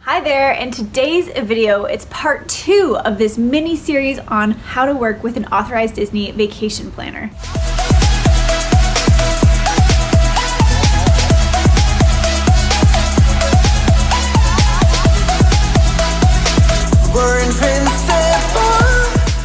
Hi there, in today's video, it's part 2 of this mini series on how to work with an authorized Disney vacation planner.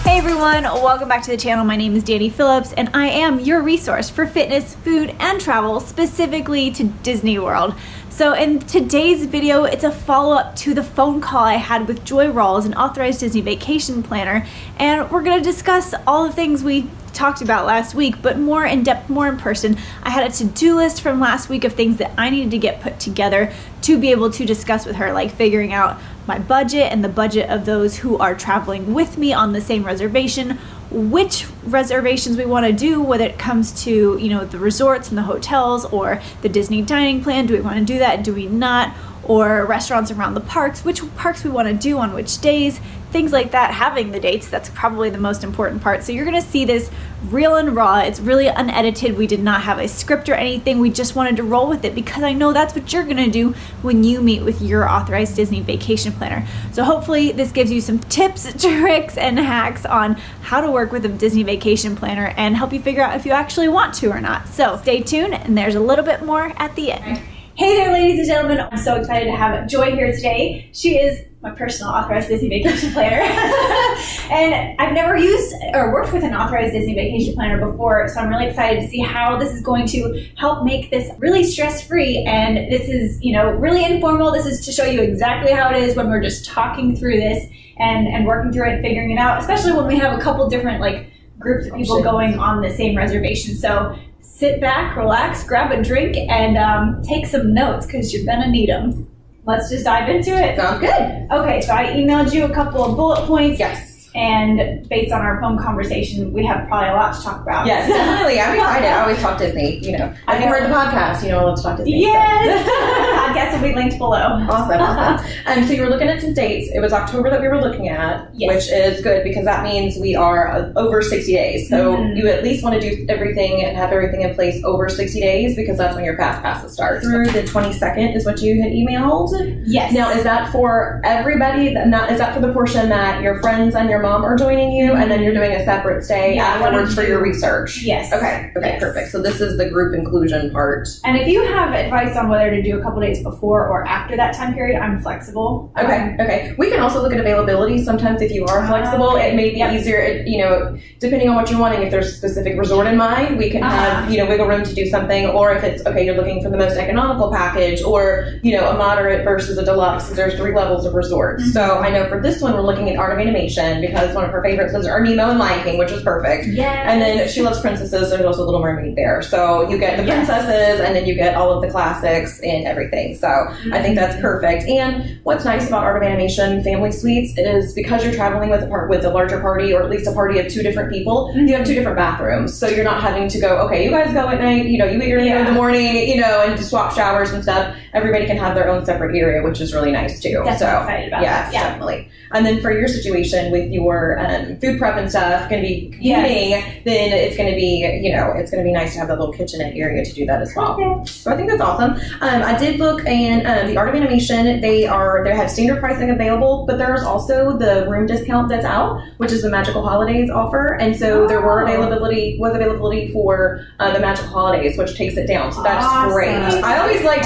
Hey everyone, welcome back to the channel. My name is Danye Phillips and I am your resource for fitness, food, and travel, specifically to Disney World. So in today's video, it's a follow-up to the phone call I had with Joy Rawls, an authorized Disney vacation planner, and we're gonna discuss all the things we talked about last week, but more in depth, more in person. I had a to-do list from last week of things that I needed to get put together to be able to discuss with her, like figuring out my budget and the budget of those who are traveling with me on the same reservation, which reservations we want to do, whether it comes to, the resorts and the hotels or the Disney dining plan. Do we want to do that? Do we not? Or restaurants around the parks, which parks we want to do on which days, things like that. Having the dates, that's probably the most important part. So you're going to see this real and raw. It's really unedited. We did not have a script or anything. We just wanted to roll with it because I know that's what you're going to do when you meet with your authorized Disney vacation planner. So hopefully this gives you some tips, tricks, and hacks on how to work with a Disney vacation planner and help you figure out if you actually want to or not. So stay tuned, and there's a little bit more at the end. Hey there, ladies and gentlemen. I'm so excited to have Joy here today. She is my personal authorized Disney vacation planner. And I've never used or worked with an authorized Disney vacation planner before, so I'm really excited to see how this is going to help make this really stress-free. And this is, really informal. This is to show you exactly how it is when we're just talking through this and working through it and figuring it out, especially when we have a couple different groups of people going on the same reservation. So sit back, relax, grab a drink, and take some notes because you're gonna need them. Let's just dive into it. Sounds good. Okay, so I emailed you a couple of bullet points. Yes. And based on our phone conversation, we have probably a lot to talk about. Yes, definitely. I'm excited. I always talk Disney. If you heard the podcast, let's talk Disney. Yes. Podcast will be linked below. Awesome. So you were looking at some dates. It was October that we were looking at, yes, which is good because that means we are over 60 days. So you at least want to do everything and have everything in place over 60 days because that's when your fast passes start. Through the 22nd is what you had emailed? Yes. Now, is that for everybody? Is that for the portion that your friends and your mom are joining you, and then you're doing a separate stay afterwards for your research? Yes. Okay, yes. Perfect. So this is the group inclusion part. And if you have advice on whether to do a couple days before or after that time period, I'm flexible. Okay. We can also look at availability. Sometimes if you are flexible, it may be easier, depending on what you're wanting. If there's a specific resort in mind, we can have, wiggle room to do something. Or if it's, you're looking for the most economical package or, a moderate versus a deluxe, because there's 3 levels of resorts. So I know for this one, we're looking at Art of Animation because one of her favorites is Nemo and Lion King, which is perfect. Yes. And then she loves princesses. There's also Little Mermaid there. So you get the princesses and then you get all of the classics and everything. So I think that's perfect. And what's nice about Art of Animation family suites is because you're traveling with a larger party, or at least a party of 2 different people, you have 2 different bathrooms. So you're not having to go, you guys go at night, you eat your meal in the morning, and swap showers and stuff. Everybody can have their own separate area, which is really nice too. That's what I'm excited about. Yes, definitely. And then for your situation with your food prep and stuff, going to be commuting, then it's going to be, it's going to be nice to have that little kitchenette area to do that as well. Okay. So I think that's awesome. I did look in the Art of Animation. They have standard pricing available, but there's also the room discount that's out, which is the Magical Holidays offer. And so there was availability for the Magical Holidays, which takes it down. So that's great. I always like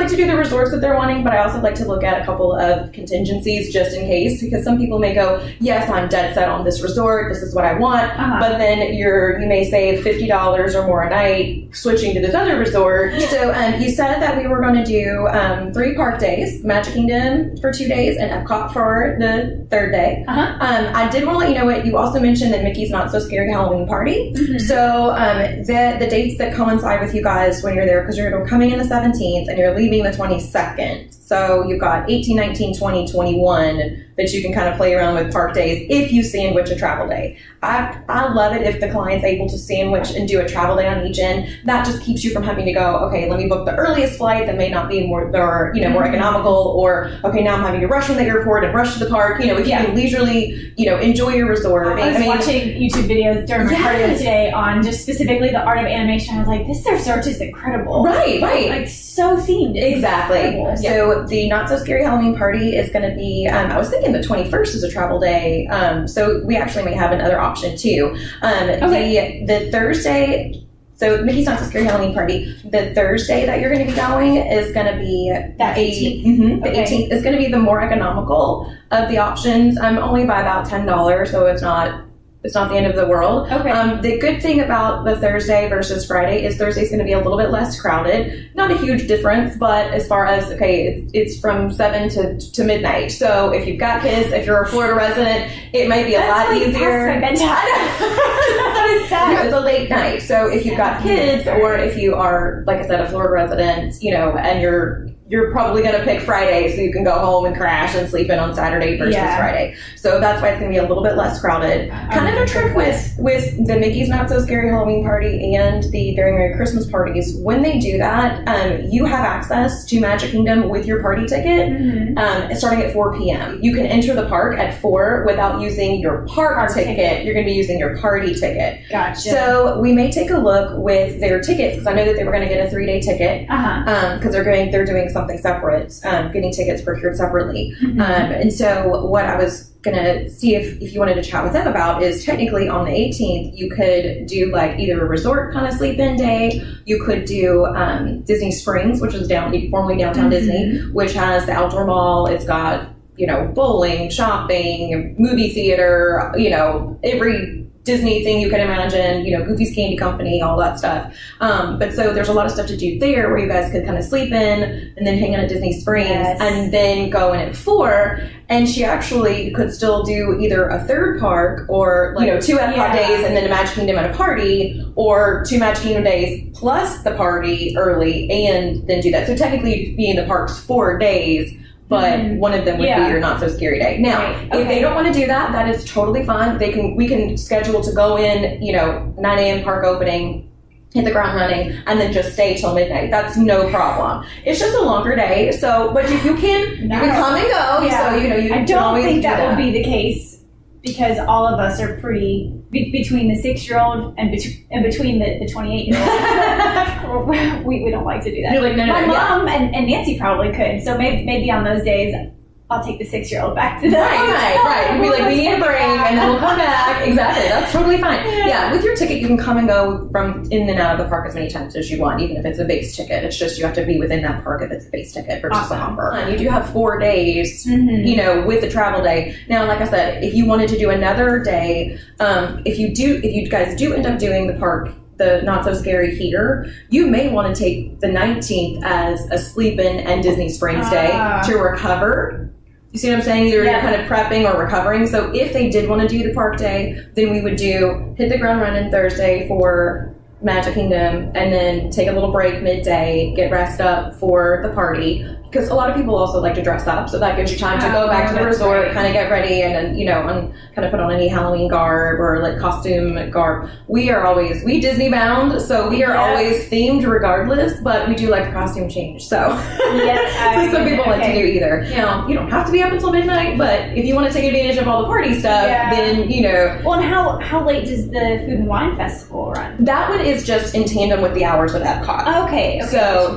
to do the resorts that they're wanting, but I also like to look at a couple of contingencies just in case, because some people may go, yes, I'm dead set on this resort, this is what I want, but then you may save $50 or more a night switching to this other resort. So you said that we were going to do 3 park days, Magic Kingdom for 2 days and Epcot for the 3rd day. I did want to let you know what you also mentioned, that Mickey's Not So Scary Halloween Party. So the dates that coincide with you guys when you're there, because you're coming in the 17th and you're leaving the 22nd. So you've got 18, 19, 20, 21 that you can kind of play around with park days if you sandwich a travel day. I love it if the client's able to sandwich and do a travel day on each end. That just keeps you from having to go, okay, let me book the earliest flight that may not be more economical, or okay, now I'm having to rush from the airport and rush to the park. If you can leisurely, enjoy your resort. I was watching YouTube videos during my cardio today on just specifically the Art of Animation. I was like, this resort is incredible. Right. Like so themed. Exactly. Incredible. So So the Not So Scary Halloween party is going to be, I was thinking the 21st is a travel day. So we actually may have another option too. The Thursday, so Mickey's Not So Scary Halloween party, the Thursday that you're going to be going is going to be that 18th. The 18th is going to be the more economical of the options. Only by about $10, so it's not the end of the world. Okay. The good thing about the Thursday versus Friday is Thursday's going to be a little bit less crowded. Not a huge difference, but as far as, it's from 7 to midnight. So if you've got kids, if you're a Florida resident, it might be a lot easier. That's so sad. Yeah, it's a late night. So if you've got kids, or if you are, like I said, a Florida resident, and you're probably going to pick Friday so you can go home and crash and sleep in on Saturday versus Friday. So that's why it's going to be a little bit less crowded. Kind of a trick with the Mickey's Not So Scary Halloween party and the Very Merry Christmas parties. When they do that, you have access to Magic Kingdom with your party ticket starting at 4 p.m. You can enter the park at 4 without using your park ticket. You're going to be using your party ticket. Gotcha. So we may take a look with their tickets, because I know that they were going to get a 3-day ticket because they're doing something separate, getting tickets procured separately. And so what I was going to see if you wanted to chat with them about is, technically on the 18th, you could do like either a resort kind of sleep-in day. You could do Disney Springs, which is formerly downtown Disney, which has the outdoor mall. It's got, bowling, shopping, movie theater, every Disney thing you can imagine, Goofy's Candy Company, all that stuff. But so there's a lot of stuff to do there where you guys could kind of sleep in and then hang out at Disney Springs and then go in at 4. And she actually could still do either a third park or 2 Epcot days and then a Magic Kingdom and a party, or 2 Magic Kingdom days plus the party early and then do that. So technically you'd be in the parks 4 days, but one of them would be your Not So Scary day. Now, if they don't want to do that, that is totally fine. We can schedule to go in, 9 a.m. park opening, hit the ground running, and then just stay till midnight. That's no problem. It's just a longer day, but you can come and go. Yeah. So you I don't think that will be the case, because all of us are pretty between the 6-year-old and between the 28-year-old. we don't like to do that. You're like, no, My mom and Nancy probably could. So maybe on those days, I'll take the 6-year-old back to the Right. We'll be like, we need a break, and then we'll come back. Exactly. That's totally fine. Yeah, with your ticket, you can come and go from in and out of the park as many times as you want, even if it's a base ticket. It's just you have to be within that park if it's a base ticket versus a hopper. And you do have 4 days, with the travel day. Now, like I said, if you wanted to do another day, if you guys do end up doing the Not So Scary here, you may want to take the 19th as a sleep-in and Disney Springs day to recover. You see what I'm saying? Either you're kind of prepping or recovering. So if they did want to do the park day, then we would hit the ground running Thursday for Magic Kingdom, and then take a little break midday, get rest up for the party. Because a lot of people also like to dress up, so that gives you time to go back to the resort, kind of get ready, and then, kind of put on any Halloween garb or like costume garb. We Disney bound, so we are always themed regardless, but we do like a costume change. So, so some people like to do either. You don't have to be up until midnight, but if you want to take advantage of all the party stuff, then, Well, and how late does the Food and Wine Festival run? That one is just in tandem with the hours of Epcot. Okay. So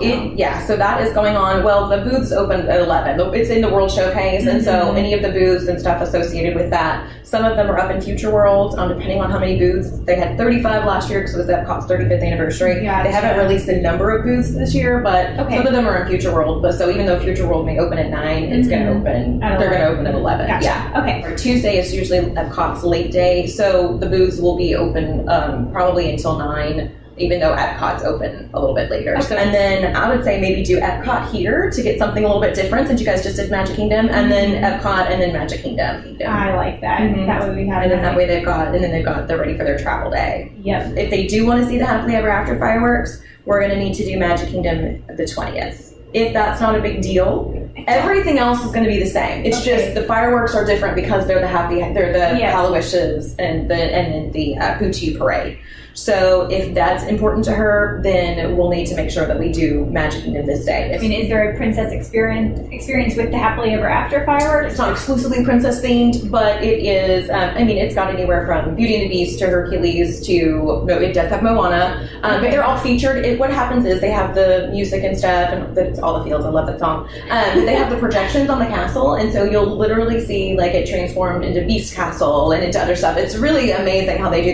so that is going on. Well, the booths open at 11. It's in the World Showcase, and so any of the booths and stuff associated with that, some of them are up in Future World, depending on how many booths. They had 35 last year because it was Epcot's 35th anniversary. They haven't released the number of booths this year, but some of them are in Future World. But so even though Future World may open at 9, it's going to open. They're going to open at 11. Gotcha. Yeah. Okay. Tuesday is usually Epcot's late day, so the booths will be open probably until 9. Even though Epcot's open a little bit later. Okay. So, and then I would say maybe do Epcot here to get something a little bit different, since you guys just did Magic Kingdom, and then Epcot, and then Magic Kingdom. I like that. That way we have. And then that way they're ready for their travel day. Yep. If they do want to see the Happily Ever After fireworks, we're going to need to do Magic Kingdom the 20th. If that's not a big deal, everything else is going to be the same. It's just the fireworks are different because they're the Hollow Wishes and then the Poochie Parade. So if that's important to her, then we'll need to make sure that we do Magic Kingdom this day. I mean, is there a princess experience with the happily ever after fireworks? It's not exclusively princess themed, but it is, I mean, it's got anywhere from Beauty and the Beast to Hercules to, no, it does have Moana, but they're all featured. What happens is they have the music and stuff, and it's All the Fields, I love that song. They have the projections on the castle, and so you'll literally see like it transformed into Beast Castle and into other stuff. It's really amazing how they do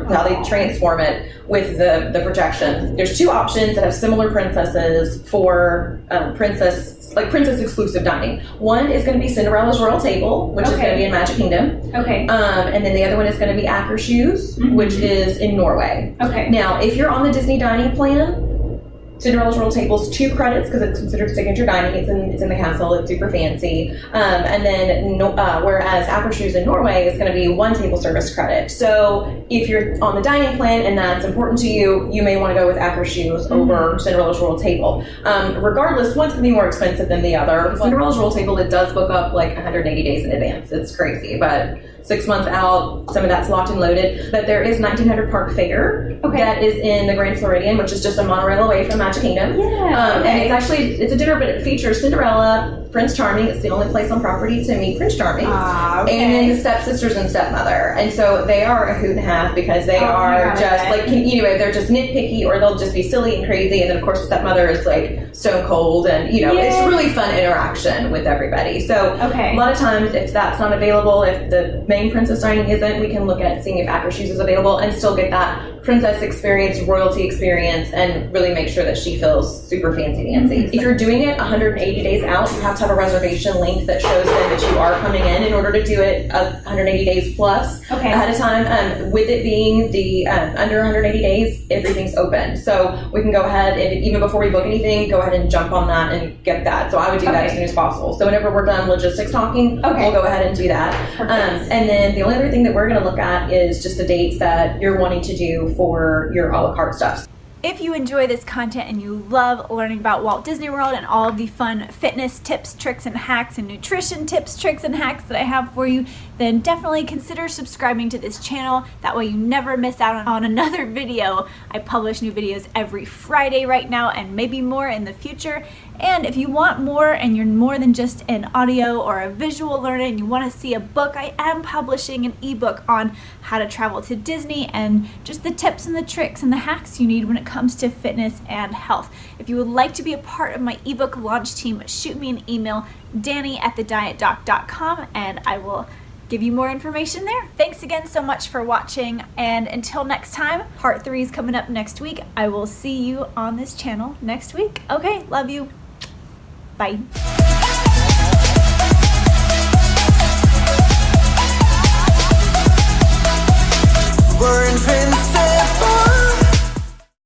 how they transform it with the projections. There's two options that have similar princesses for princess exclusive dining. One is going to be Cinderella's Royal Table, which is going to be in Magic Kingdom. Okay. And then the other one is going to be Akershus, which is in Norway. Okay. Now, if you're on the Disney dining plan, Cinderella's Royal Table is 2 credits because it's considered signature dining. It's in the castle. It's super fancy. And then whereas Akershus in Norway is going to be 1 table service credit. So if you're on the dining plan and that's important to you, you may want to go with Akershus over Cinderella's Royal Table. Regardless, one's going to be more expensive than the other. Cinderella's Royal Table, it does book up like 180 days in advance. It's crazy, but 6 months out, some of that's locked and loaded. But there is 1900 Park Fair that is in the Grand Floridian, which is just a monorail away from Magic Kingdom. Yeah. And it's a dinner, but it features Cinderella, Prince Charming. It's the only place on property to meet Prince Charming. And then the stepsisters and stepmother. And so they are a hoot and a half because they are just like, they're just nitpicky or they'll just be silly and crazy. And then of course the stepmother is like stone cold and, it's really fun interaction with everybody. So a lot of times if that's not available, if the main princess dining isn't, we can look at seeing if Akershus is available and still get that princess experience, royalty experience, and really make sure that she feels super fancy-dancy. If you're doing it 180 days out, you have to have a reservation link that shows them that you are coming in order to do it 180 days plus ahead of time. With it being the under 180 days, everything's open. So we can go ahead, and even before we book anything, go ahead and jump on that and get that. So I would do that as soon as possible. So whenever we're done logistics talking, we'll go ahead and do that. And then the only other thing that we're going to look at is just the dates that you're wanting to do for your a la carte stuff. If you enjoy this content and you love learning about Walt Disney World and all of the fun fitness tips, tricks, and hacks and nutrition tips, tricks, and hacks that I have for you, then definitely consider subscribing to this channel. That way you never miss out on another video. I publish new videos every Friday right now and maybe more in the future. And if you want more and you're more than just an audio or a visual learner and you want to see a book, I am publishing an ebook on how to travel to Disney and just the tips and the tricks and the hacks you need when it comes to fitness and health. If you would like to be a part of my ebook launch team, shoot me an email, Danye@thedietdoc.com, and I will give you more information there. Thanks again so much for watching, and until next time, part 3 is coming up next week. I will see you on this channel next week. Okay, love you. Bye. We're in friends.